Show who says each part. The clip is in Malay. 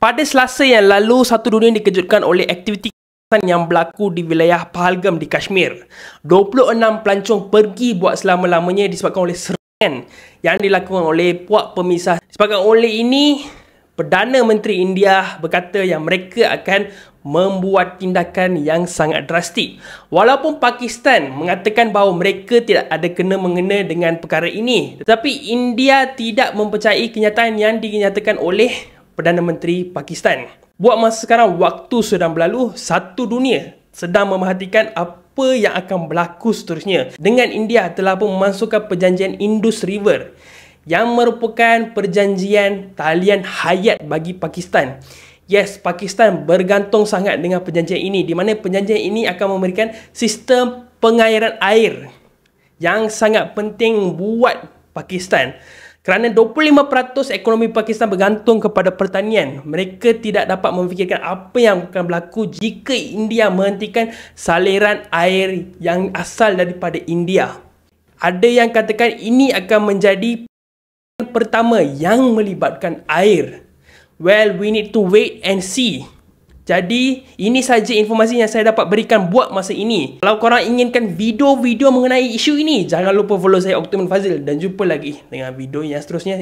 Speaker 1: Pada Selasa yang lalu, satu dunia dikejutkan oleh aktiviti yang berlaku di wilayah Pahalgam di Kashmir. 26 pelancong pergi buat selama-lamanya disebabkan oleh serangan yang dilakukan oleh puak pemisah. Disebabkan oleh ini, Perdana Menteri India berkata yang mereka akan membuat tindakan yang sangat drastik. Walaupun Pakistan mengatakan bahawa mereka tidak ada kena-mengena dengan perkara ini, tetapi India tidak mempercayai kenyataan yang dinyatakan oleh Perdana Menteri Pakistan. Buat masa sekarang, waktu sedang berlalu, satu dunia sedang memerhatikan apa yang akan berlaku seterusnya. Dengan India telah pun memasukkan perjanjian Indus River yang merupakan perjanjian talian hayat bagi Pakistan. Yes, Pakistan bergantung sangat dengan perjanjian ini, di mana perjanjian ini akan memberikan sistem pengairan air yang sangat penting buat Pakistan. Kerana 25% ekonomi Pakistan bergantung kepada pertanian. Mereka tidak dapat memfikirkan apa yang akan berlaku jika India menghentikan saliran air yang asal daripada India. Ada yang katakan ini akan menjadi pertama yang melibatkan air. Well, we need to wait and see. Jadi, ini saja informasi yang saya dapat berikan buat masa ini. Kalau korang inginkan video-video mengenai isu ini, jangan lupa follow saya Oktaman Fazil dan jumpa lagi dengan video yang seterusnya.